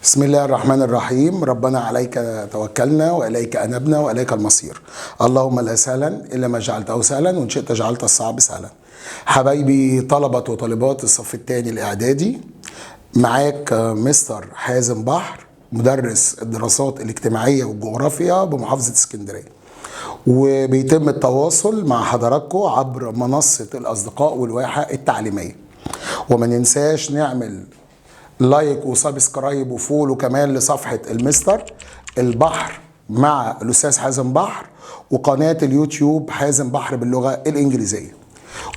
بسم الله الرحمن الرحيم. ربنا عليك توكلنا وإليك أنبنا وإليك المصير. اللهم لا سهلا إلا ما جعلته سهلا وإن شئت جعلت الصعب سهلا. حبايبي طلبة وطالبات الصف الثاني الإعدادي، معاك مستر حازم بحر، مدرس الدراسات الاجتماعية والجغرافيا بمحافظة اسكندرية، وبيتم التواصل مع حضراتكم عبر منصة الأصدقاء والواحة التعليمية. وما ننساش نعمل لايك وسبسكرايب وفولو كمان لصفحة المستر البحر مع الأستاذ حازم بحر، وقناة اليوتيوب حازم بحر باللغة الإنجليزية.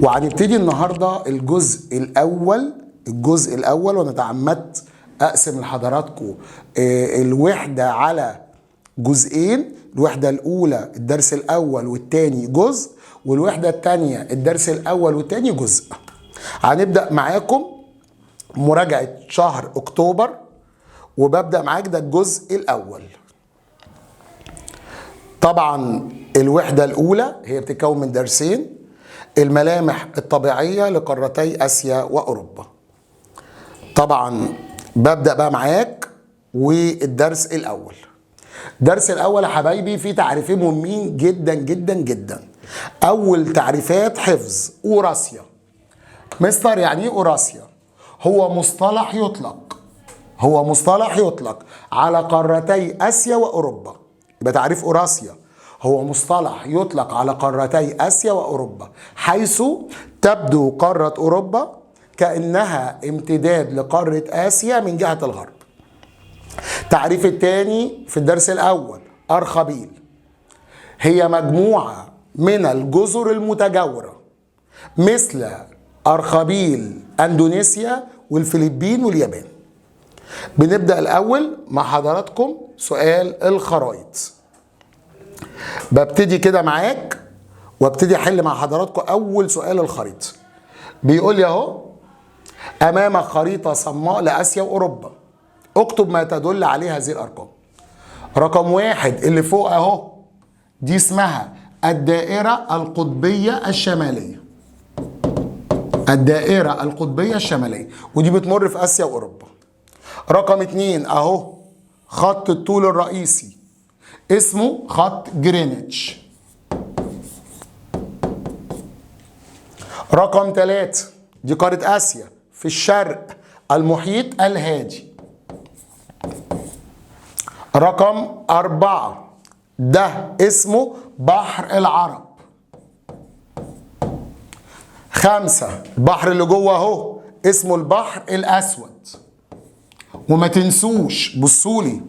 وهنبتدي النهاردة الجزء الأول، وأنا تعمدت أقسم لحضراتكم الوحدة على جزئين. الوحدة الأولى الدرس الأول والتاني جزء، والوحدة التانية الدرس الأول والتاني جزء. هنبدأ معاكم مراجعة شهر أكتوبر، وببدأ معاك ده الجزء الأول. طبعا الوحدة الأولى هي بتتكون من درسين: الملامح الطبيعية لقارتي آسيا وأوروبا. طبعا ببدأ بقى معاك والدرس الأول. الدرس الأول يا حبايبي فيه تعريفين مهمين جدا جدا جدا. أول تعريفات حفظ: أوراسيا. مستر يعني إيه أوراسيا؟ هو مصطلح يطلق على قارتي آسيا وأوروبا. يبقى تعريف أوراسيا هو مصطلح يطلق على قارتي آسيا وأوروبا، حيث تبدو قارة أوروبا كأنها امتداد لقارة آسيا من جهة الغرب. تعريف الثاني في الدرس الأول: أرخبيل هي مجموعة من الجزر المتجاورة مثل أرخبيل أندونيسيا والفلبين واليابان. بنبدأ الأول مع حضراتكم سؤال الخرائط. ببتدي كده معاك وابتدي أحل مع حضراتكم أول سؤال الخريطة. بيقول لي أهو: أمامك خريطة صماء لآسيا وأوروبا، اكتب ما تدل عليه هذه الأرقام. رقم واحد اللي فوق أهو، دي اسمها الدائرة القطبية الشمالية. الدائرة القطبية الشمالية، ودي بتمر في آسيا وأوروبا. رقم اتنين أهو، خط الطول الرئيسي اسمه خط جرينتش. رقم تلاتة دي قارة آسيا في الشرق، المحيط الهادي. رقم أربعة ده اسمه بحر العرب. خمسة البحر اللي جوه اهو اسمه البحر الأسود. وما تنسوش بصولي،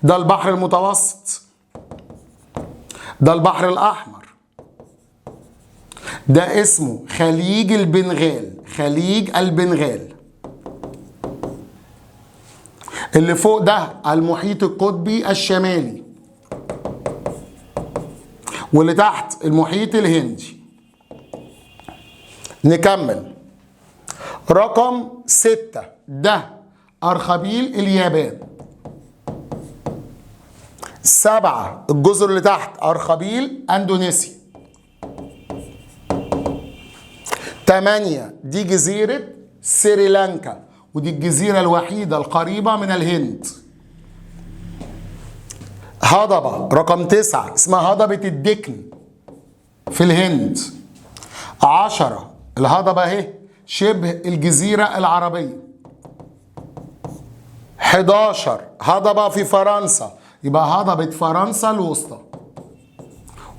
ده البحر المتوسط، ده البحر الأحمر، ده اسمه خليج البنغال. خليج البنغال. اللي فوق ده المحيط القطبي الشمالي، واللي تحت المحيط الهندي. نكمل. رقم ستة ده أرخبيل اليابان. سبعة الجزر اللي تحت أرخبيل أندونيسيا. 8 دي جزيرة سريلانكا، ودي الجزيرة الوحيدة القريبة من الهند. هضبة رقم 9 اسمها هضبة الدكن في الهند. 10 الهضبة اهي شبه الجزيرة العربية. 11 هضبة في فرنسا، يبقى هضبة فرنسا الوسطى.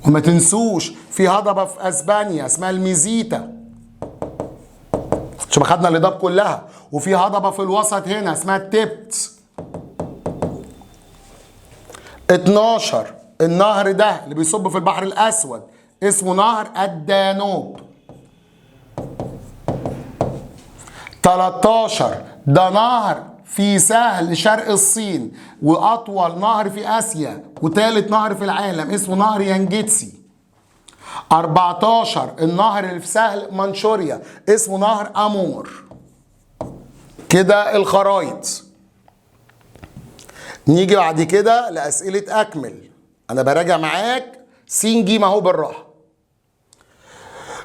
وما تنسوش في هضبة في اسبانيا اسمها الميزيتا، شوف خدنا الهضاب كلها. وفي هضبة في الوسط هنا اسمها التبت. 12 النهر ده اللي بيصب في البحر الأسود اسمه نهر الدانوب. 13 ده نهر في ساحل شرق الصين، وأطول نهر في آسيا، وثالث نهر في العالم اسمه نهر يانجيتسي. 14 النهر اللي في ساحل منشوريا اسمه نهر أمور. كده الخرايط. نيجي بعد كده لأسئلة أكمل. أنا براجع معاك س ج اهو بالراحة.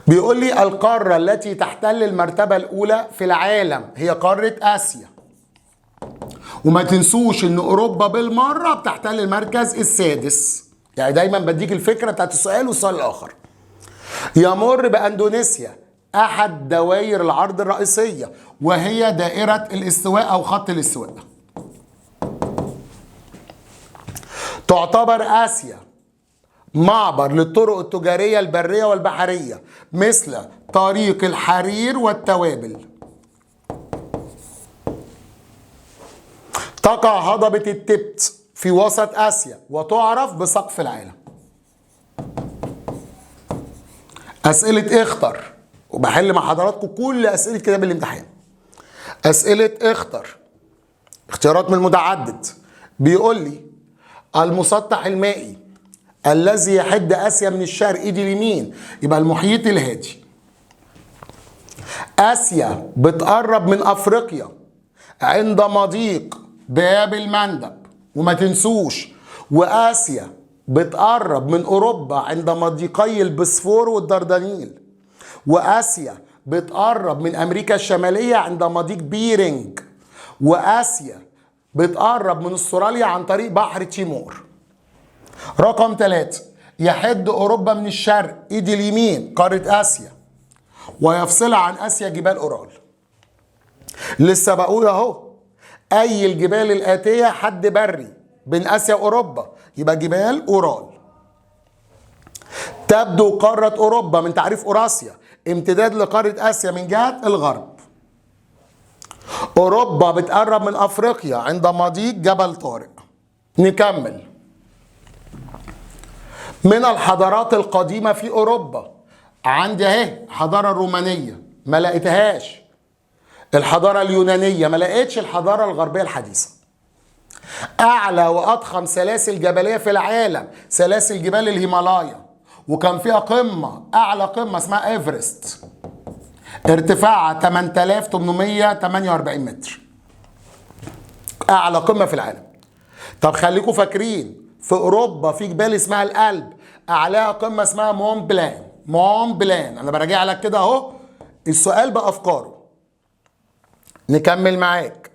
بيقول لي القارة التي تحتل المرتبة الأولى في العالم هي قارة آسيا، وما تنسوش ان اوروبا بالمره بتحتل المركز السادس. يعني دايما بديك الفكره بتاعت السؤال والسؤال الاخر. يمر باندونيسيا احد دوائر العرض الرئيسيه وهي دائره الاستواء او خط الاستواء. تعتبر اسيا معبر للطرق التجاريه البريه والبحريه مثل طريق الحرير والتوابل. تقع هضبة التبت في وسط آسيا وتعرف بسقف العالم. أسئلة اختر، وبحل مع حضراتكم كل أسئلة كتاب الامتحان. أسئلة اختر، اختيارات من المتعدد. بيقول لي المسطح المائي الذي يحد آسيا من الشرق ايدي اليمين يبقى المحيط الهادي. آسيا بتقرب من أفريقيا عند مضيق باب المندب، وما تنسوش وآسيا بتقرب من أوروبا عند مضيقي البسفور والدردنيل، وآسيا بتقرب من أمريكا الشمالية عند مضيق بيرنج، وآسيا بتقرب من استراليا عن طريق بحر تيمور. رقم 3 يحد أوروبا من الشرق إيدي اليمين قارة آسيا ويفصلها عن آسيا جبال أورال. لسه بقول أهو أي الجبال الآتية حد بري بين آسيا وأوروبا يبقى جبال أورال. تبدو قارة أوروبا من تعريف أوراسيا امتداد لقارة آسيا من جهة الغرب. أوروبا بتقرب من أفريقيا عند مضيق جبل طارق. نكمل. من الحضارات القديمة في أوروبا عندي اهي الحضارة الرومانية ما لقيتهاش، الحضارة اليونانية ما لقيتش، الحضارة الغربية الحديثة. أعلى وأضخم سلاسل جبلية في العالم سلاسل جبال الهيمالايا، وكان فيها قمة أعلى قمة اسمها إيفرست ارتفاعها 8848 متر، أعلى قمة في العالم. طب خليكم فاكرين في أوروبا في جبال اسمها الألب أعلاها قمة اسمها مون بلان. مون بلان أنا براجع لك كده أهو السؤال بأفكاره. نكمل معاك.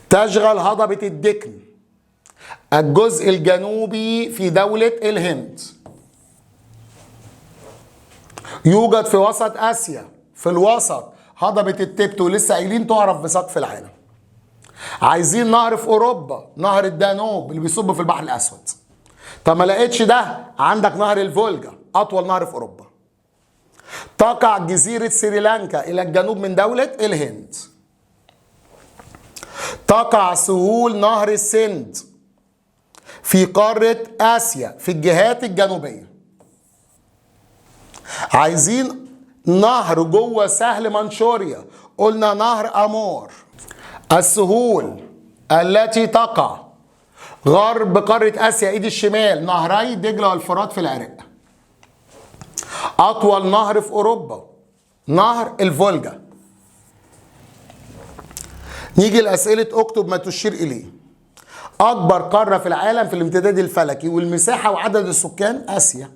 تشغل هضبة الدكن الجزء الجنوبي في دولة الهند. يوجد في وسط آسيا في الوسط هضبة التبت، ولسه قايلين تعرف بسقف العالم. عايزين نهر في أوروبا، نهر الدانوب اللي بيصب في البحر الأسود. طب ما لقيتش ده، عندك نهر الفولجا أطول نهر في أوروبا. تقع جزيرة سريلانكا إلى الجنوب من دولة الهند. تقع سهول نهر السند في قارة آسيا في الجهات الجنوبية. عايزين نهر جوه سهل منشوريا، قلنا نهر أمور. السهول التي تقع غرب قارة آسيا ايد الشمال نهري دجلة والفرات في العراق. أطول نهر في أوروبا نهر الفولجا. نيجي لأسئلة اكتب ما تشير إليه. أكبر قارة في العالم في الامتداد الفلكي والمساحة وعدد السكان آسيا.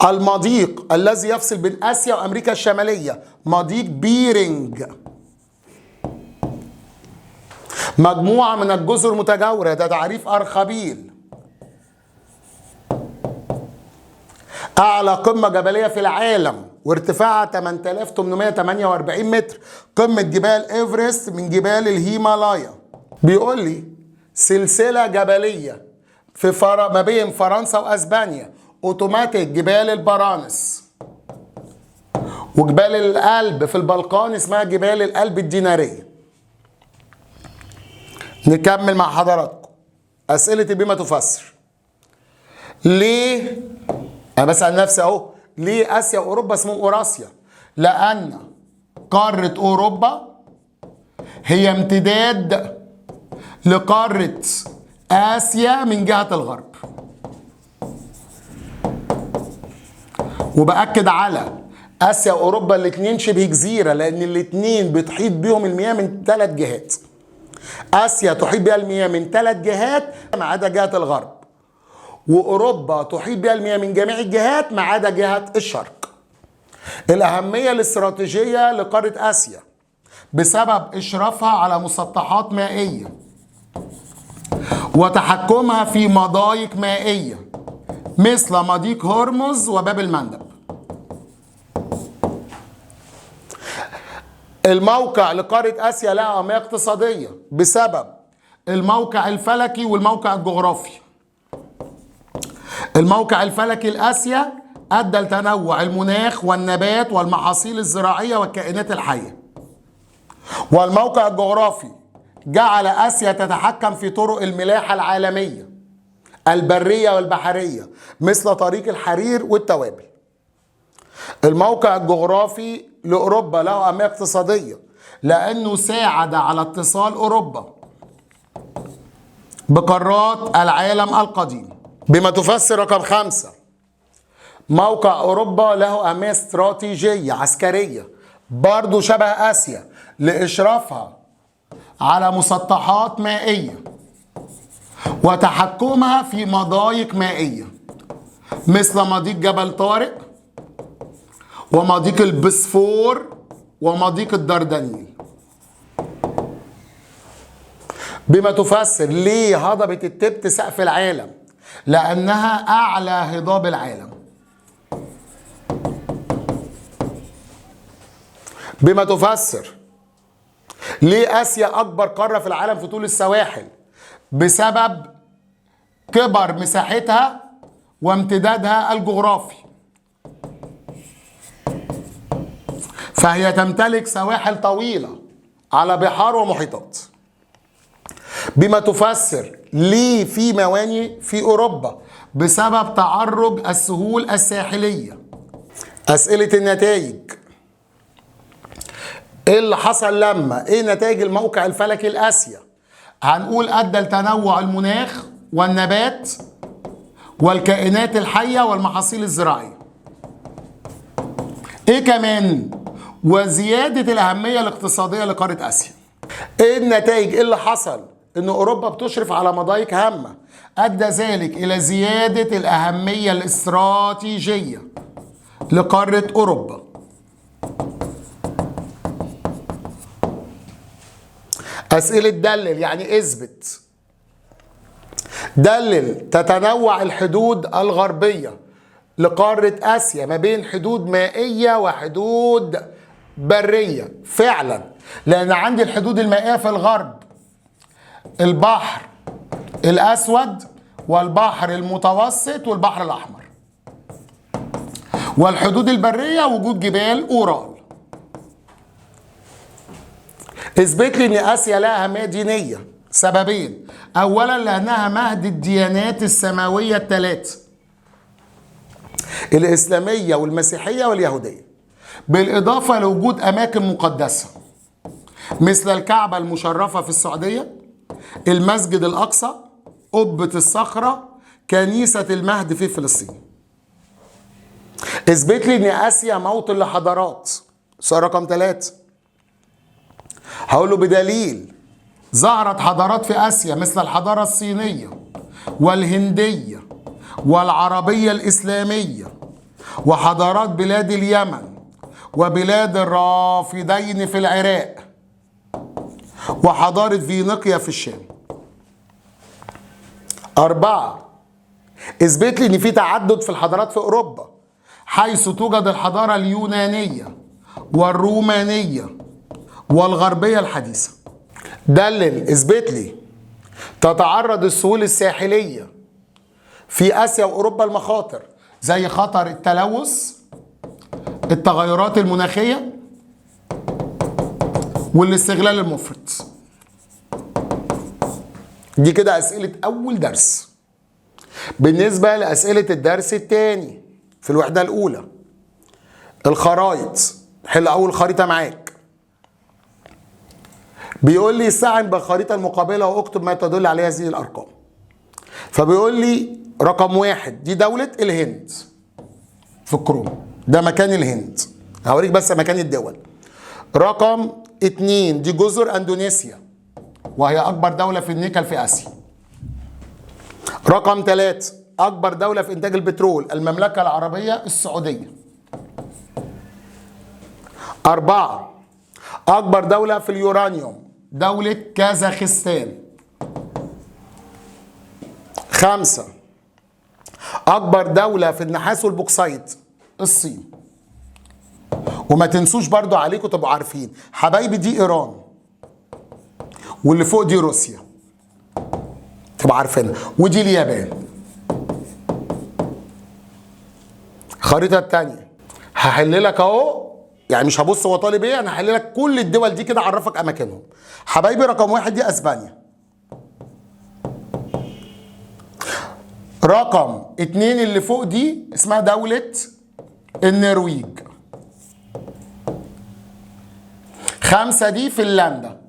المضيق الذي يفصل بين آسيا وأمريكا الشمالية مضيق بيرنج. مجموعة من الجزر متجاورة ده تعريف أرخبيل. أعلى قمة جبلية في العالم وارتفاعها 8848 متر قمة جبال إيفرست من جبال الهيمالايا. بيقول لي سلسلة جبلية في ما بين فرنسا وأسبانيا أوتوماتيك جبال البرانس، وجبال الألب في البلقان اسمها جبال الألب الدينارية. نكمل مع حضراتكم أسئلة بما تفسر. ليه أنا بسأل نفسي أهو ليه آسيا وأوروبا اسمهم أوراسيا؟ لأن قارة أوروبا هي امتداد لقارة آسيا من جهة الغرب. وبأكد على آسيا وأوروبا الاتنين شبه جزيرة لأن الاتنين بتحيط بيهم المياه من 3 جهات. آسيا تحيط بها المياه من 3 جهات ما عدا جهة الغرب، وأوروبا تحيط بها المياه من جميع الجهات ما عدا جهة الشرق. الأهمية الاستراتيجية لقارة آسيا بسبب إشرافها على مسطحات مائية وتحكمها في مضايق مائية مثل مضيق هرمز وباب المندب. الموقع لقارة آسيا لها أهمية اقتصادية بسبب الموقع الفلكي والموقع الجغرافي. الموقع الفلكي لآسيا أدى لتنوع المناخ والنبات والمحاصيل الزراعية والكائنات الحية. والموقع الجغرافي جعل آسيا تتحكم في طرق الملاحة العالمية البرية والبحرية مثل طريق الحرير والتوابل. الموقع الجغرافي لأوروبا له أهمية اقتصادية لأنه ساعد على اتصال أوروبا بقارات العالم القديم. بما تفسر رقم 5 موقع أوروبا له أهمية استراتيجية عسكرية برضو شبه آسيا لإشرافها على مسطحات مائية وتحكمها في مضايق مائية مثل مضيق جبل طارق ومضيق البسفور ومضيق الدردنيل. بما تفسر ليه هضبة التبت سقف العالم؟ لأنها أعلى هضاب العالم. بما تفسر ليه آسيا أكبر قارة في العالم في طول السواحل؟ بسبب كبر مساحتها وامتدادها الجغرافي، فهي تمتلك سواحل طويلة على بحار ومحيطات. بما تفسر ليه في موانئ في أوروبا؟ بسبب تعرج السهول الساحلية. أسئلة النتائج: ايه اللي حصل لما ايه نتائج الموقع الفلكي لآسيا؟ هنقول ادى لتنوع المناخ والنبات والكائنات الحية والمحاصيل الزراعية. ايه كمان؟ وزيادة الأهمية الاقتصادية لقارة آسيا. ايه النتائج؟ ايه اللي حصل؟ ان اوروبا بتشرف على مضايق هامة ادى ذلك الى زيادة الأهمية الاستراتيجية لقارة اوروبا. أسئلة دلل يعني اثبت. دلل تتنوع الحدود الغربية لقارة آسيا ما بين حدود مائية وحدود برية. فعلا، لأن عندي الحدود المائية في الغرب البحر الأسود والبحر المتوسط والبحر الأحمر، والحدود البرية وجود جبال أورال. اثبت لي ان اسيا لها اهميه دينيه. سببين: اولا لانها مهد الديانات السماويه الثلاث، الاسلاميه والمسيحيه واليهوديه، بالاضافه لوجود اماكن مقدسه مثل الكعبه المشرفه في السعوديه، المسجد الاقصى، قبه الصخره، كنيسه المهد في فلسطين. اثبت لي ان اسيا موطن لحضارات. سؤال رقم 3 هقول له بدليل: ظهرت حضارات في آسيا مثل الحضارة الصينية والهندية والعربية الإسلامية وحضارات بلاد اليمن وبلاد الرافدين في العراق وحضارة فينيقيا في الشام. 4 اثبت لي ان في تعدد في الحضارات في اوروبا، حيث توجد الحضارة اليونانية والرومانية والغربية الحديثة. دلل اثبت لي تتعرض السهول الساحلية في آسيا وأوروبا المخاطر زي خطر التلوث، التغيرات المناخية، والاستغلال المفرط. دي كده أسئلة أول درس. بالنسبة لأسئلة الدرس الثاني في الوحدة الأولى، الخرائط. حل أول خريطة معاك. بيقول لي استعن بالخريطة المقابلة واكتب ما تدل عليه هذه الأرقام. فبيقول لي رقم 1 دي دولة الهند في الكروم، ده مكان الهند، هوريك بس مكان الدول. رقم 2 دي جزر اندونيسيا وهي أكبر دولة في النيكل في آسيا. رقم 3 أكبر دولة في إنتاج البترول المملكة العربية السعودية. 4 أكبر دولة في اليورانيوم دولة كازاخستان. 5. أكبر دولة في النحاس والبوكسايت الصين. وما تنسوش برضو عليكم تبقوا عارفين حبايبي دي إيران، واللي فوق دي روسيا تبقوا عارفينها، ودي اليابان. الخريطة التانية هحل لك اهو، يعني مش هبص هو طالب ايه، انا هحل لك كل الدول دي كده اعرفك اماكنهم. حبايبي رقم 1 دي اسبانيا. رقم 2 اللي فوق دي اسمها دولة النرويج. 5 دي فنلندا.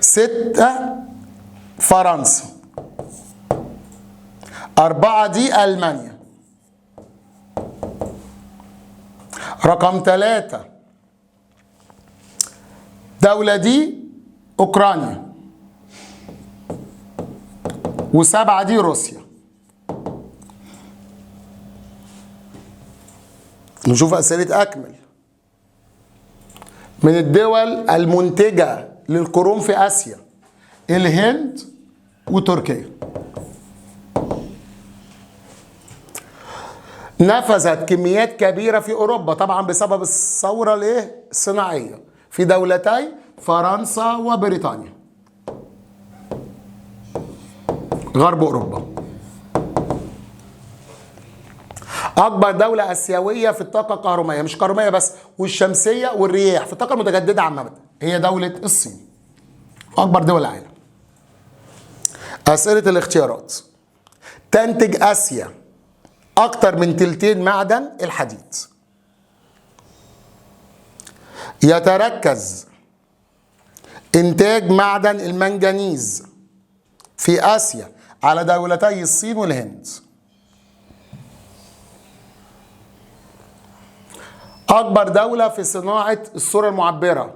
6 فرنسا. 4 دي ألمانيا. رقم 3 دولة دي أوكرانيا. و7 دي روسيا. نشوف أسئلة أكمل. من الدول المنتجة للقرون في آسيا الهند وتركيا. نفذت كميات كبيرة في أوروبا طبعا بسبب الثورة الصناعية في دولتي فرنسا وبريطانيا غرب أوروبا. أكبر دولة آسيوية في الطاقة الكهربائية، مش كهربائية بس، والشمسية والرياح، في الطاقة المتجددة عامة، هي دولة الصين. أكبر دول العالم. أسئلة الاختيارات. تنتج آسيا أكتر من تلتين معدن الحديد. يتركز إنتاج معدن المنجنيز في آسيا على دولتي الصين والهند. أكبر دولة في صناعة الصورة المعبرة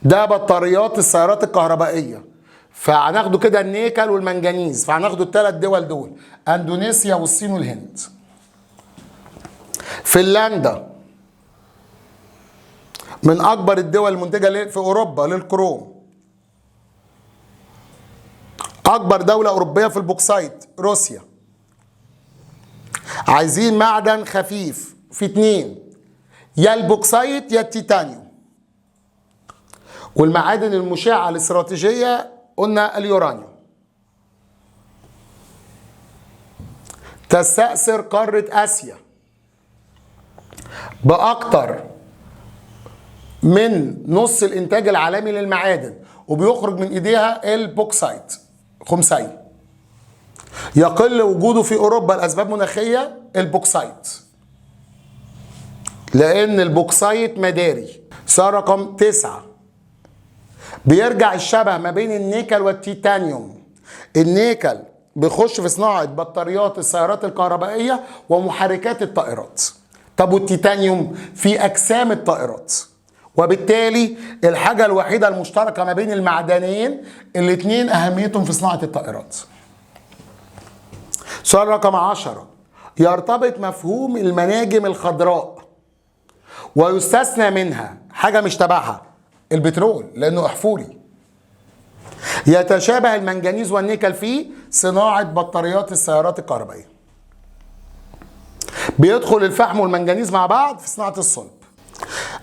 ده بطاريات السيارات الكهربائية، فهناخده كده النيكل والمنجنيز، فهناخده الثلاث دول دول، اندونيسيا والصين والهند. فنلندا من اكبر الدول المنتجه في اوروبا للكروم. اكبر دوله اوروبيه في البوكسايت روسيا. عايزين معدن خفيف في 2، يا البوكسايت يا التيتانيوم. والمعادن المشعه الاستراتيجيه قلنا اليورانيوم. تستأثر قارة آسيا بأكتر من نص الإنتاج العالمي للمعادن، وبيخرج من إيديها البوكسايت خمسي. يقل وجوده في أوروبا لأسباب مناخية البوكسايت، لأن البوكسايت مداري. سؤال رقم 9. بيرجع الشبه ما بين النيكل والتيتانيوم. النيكل بيخش في صناعة بطاريات السيارات الكهربائية ومحركات الطائرات. طب والتيتانيوم في أجسام الطائرات، وبالتالي الحاجة الوحيدة المشتركة ما بين المعدنين الاثنين أهميتهم في صناعة الطائرات. سؤال رقم 10. يرتبط مفهوم المناجم الخضراء ويستثنى منها حاجة مش تبعها البترول لأنه أحفوري. يتشابه المنجنيز والنيكل في صناعة بطاريات السيارات الكهربائية. بيدخل الفحم والمنجنيز مع بعض في صناعة الصلب.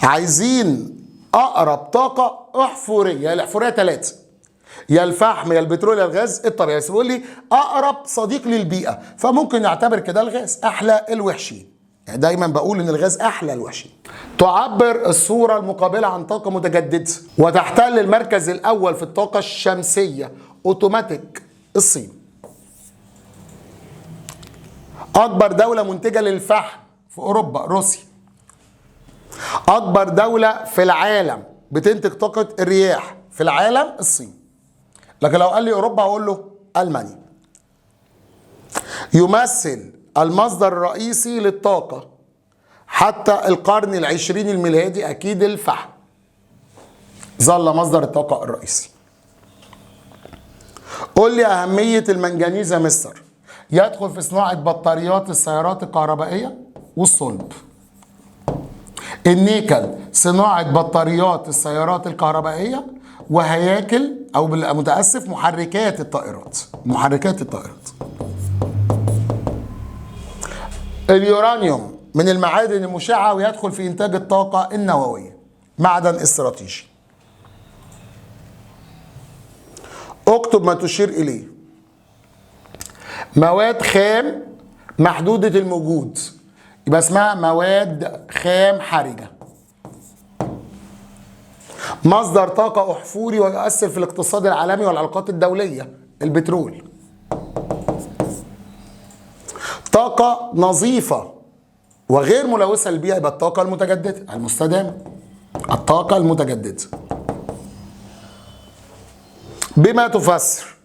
عايزين أقرب طاقة أحفورية، الأحفورية 3، يا الفحم يا البترول يا الغاز الطبيعي. بس بيقول لي أقرب صديق للبيئة، فممكن نعتبر كده الغاز أحلى الوحشين. يعني دايما بقول إن الغاز أحلى الوحشين. تعبر الصورة المقابلة عن طاقة متجددة، وتحتل المركز الأول في الطاقة الشمسية أوتوماتيك الصين. أكبر دولة منتجة للفحم في أوروبا روسيا. أكبر دولة في العالم بتنتج طاقة الرياح في العالم الصين. لكن لو قال لي أوروبا هقول له ألمانيا. يمثل المصدر الرئيسي للطاقة حتى القرن العشرين الميلادي أكيد الفحم ظل مصدر الطاقة الرئيسي. قول لي أهمية المنجنيز يا مستر. يدخل في صناعة بطاريات السيارات الكهربائية والصلب. النيكل صناعة بطاريات السيارات الكهربائية وهياكل أو متأسف محركات الطائرات. اليورانيوم من المعادن المشعة ويدخل في إنتاج الطاقة النووية، معدن استراتيجي. اكتب ما تشير إليه. مواد خام محدودة الوجود يبقى اسمها مواد خام حرجة. مصدر طاقة أحفوري ويؤثر في الاقتصاد العالمي والعلاقات الدولية، البترول. طاقة نظيفة وغير ملوثة للبيئة يبقى الطاقة المتجددة المستدامة، الطاقة المتجددة. بما تفسر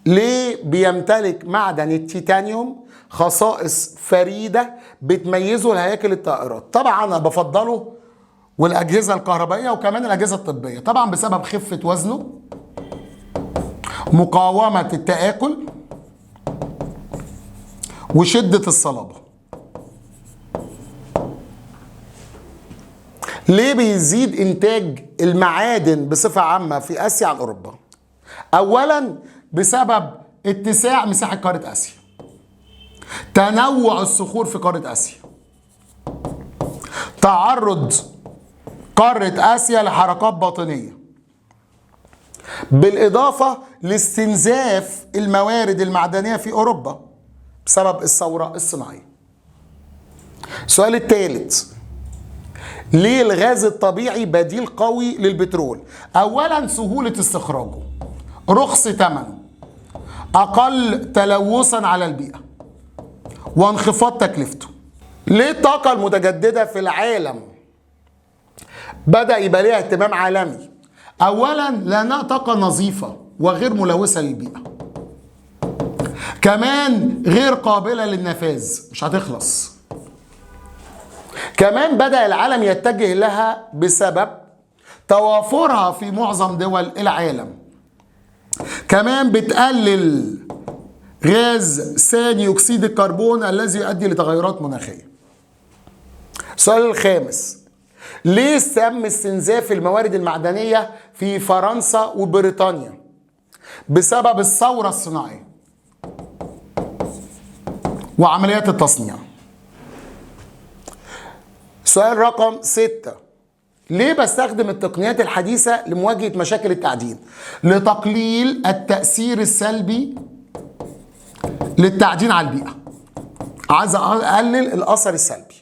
ليه بيمتلك معدن التيتانيوم خصائص فريدة بتميزه لهياكل الطائرات؟ طبعا أنا بفضله والأجهزة الكهربائية وكمان الأجهزة الطبية، طبعا بسبب خفة وزنه، مقاومة التآكل، وشدة الصلابة. ليه بيزيد إنتاج المعادن بصفة عامة في آسيا عن أوروبا؟ أولا بسبب اتساع مساحة قارة آسيا، تنوع الصخور في قارة آسيا، تعرض قارة آسيا لحركات باطنية، بالإضافة لاستنزاف الموارد المعدنية في أوروبا بسبب الثورة الصناعية. السؤال الثالث، ليه الغاز الطبيعي بديل قوي للبترول؟ أولا سهولة استخراجه، رخص ثمن، أقل تلوثا على البيئة، وانخفاض تكلفته. ليه الطاقة المتجددة في العالم بدأ يبقى ليها اهتمام عالمي؟ أولا لأنها طاقة نظيفة وغير ملوثة للبيئة، كمان غير قابلة للنفاذ، مش هتخلص. كمان بدأ العالم يتجه لها بسبب توافرها في معظم دول العالم. كمان بتقلل غاز ثاني أكسيد الكربون الذي يؤدي لتغيرات مناخية. السؤال الخامس، ليه تم استنزاف الموارد المعدنية في فرنسا وبريطانيا؟ بسبب الثورة الصناعية وعمليات التصنيع. سؤال رقم 6، ليه بستخدم التقنيات الحديثة لمواجهة مشاكل التعدين؟ لتقليل التأثير السلبي للتعدين على البيئة، عايز أقلل الأثر السلبي.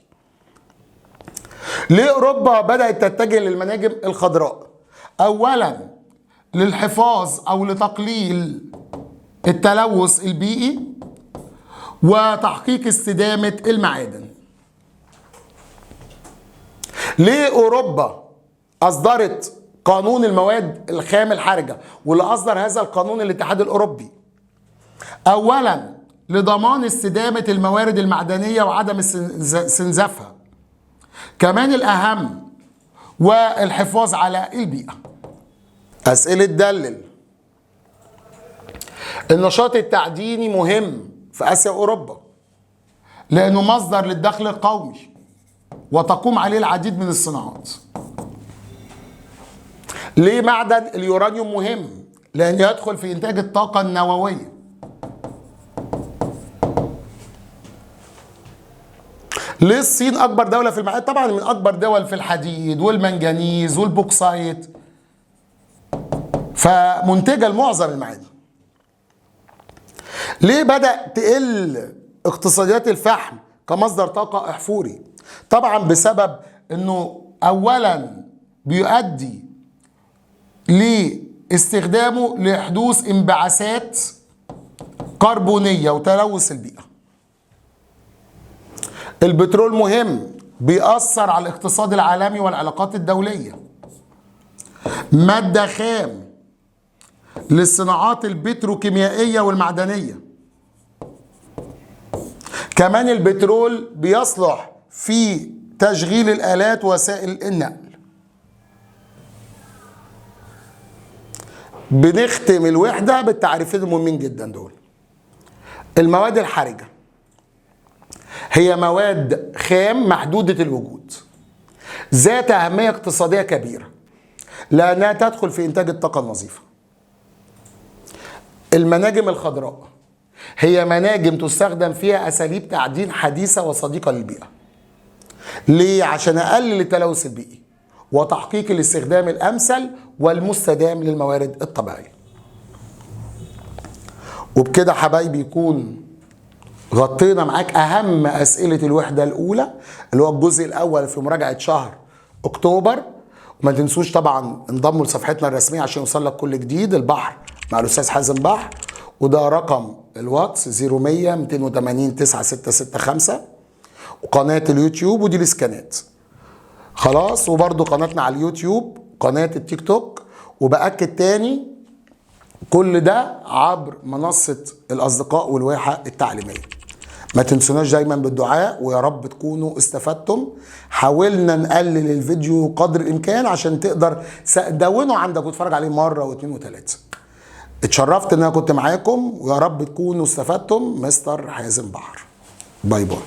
ليه أوروبا بدأت تتجه للمناجم الخضراء؟ أولا للحفاظ أو لتقليل التلوث البيئي وتحقيق استدامة المعادن. ليه أوروبا أصدرت قانون المواد الخام الحرجة، واللي أصدر هذا القانون الاتحاد الأوروبي؟ أولا لضمان استدامة الموارد المعدنية وعدم استنزافها، كمان الأهم والحفاظ على البيئة. أسئلة دلل. النشاط التعديني مهم في آسيا وأوروبا لأنه مصدر للدخل القومي وتقوم عليه العديد من الصناعات. ليه معدن اليورانيوم مهم؟ لأنه يدخل في إنتاج الطاقة النووية. ليه الصين أكبر دولة في المعادن؟ طبعا من أكبر دول في الحديد والمنجنيز والبوكسايت، فمنتجة لمعظم المعادن. ليه بدأ تقل اقتصاديات الفحم كمصدر طاقة أحفوري؟ طبعا بسبب أنه أولا بيؤدي لاستخدامه لحدوث انبعاثات كربونية وتلوث البيئة. البترول مهم، بيأثر على الاقتصاد العالمي والعلاقات الدولية. مادة خام للصناعات البتروكيميائية والمعدنية. كمان البترول بيصلح في تشغيل الآلات ووسائل النقل. بنختم الوحدة بالتعريفين المهمين جدا دول. المواد الحرجة هي مواد خام محدودة الوجود ذات أهمية اقتصادية كبيرة لأنها تدخل في إنتاج الطاقة النظيفة. المناجم الخضراء هي مناجم تستخدم فيها أساليب تعدين حديثة وصديقة للبيئة. ليه؟ عشان أقلل التلوث البيئي وتحقيق الاستخدام الأمثل والمستدام للموارد الطبيعية. وبكده حبايبي يكون غطينا معاك أهم أسئلة الوحدة الأولى اللي هو الجزء الأول في مراجعة شهر أكتوبر. وما تنسوش طبعا انضموا لصفحتنا الرسمية عشان يوصل لك كل جديد. البحر مع الأستاذ حازم بحر، وده رقم الواتس 0100 280 9665، وقناة اليوتيوب ودي الاسكانات خلاص، وبرضو قناتنا على اليوتيوب، قناة التيك توك. وبأكد تاني كل ده عبر منصة الأصدقاء والواحة التعليمية. ما تنسوناش دايما بالدعاء، ويا رب تكونوا استفدتم. حاولنا نقلل الفيديو قدر الإمكان عشان تقدر دونه عندك وتتفرج عليه مرة واثنين وثلاثة. اتشرفت ان انا كنت معاكم، ويا رب تكونوا استفدتم. مستر حازم بحر، باي باي.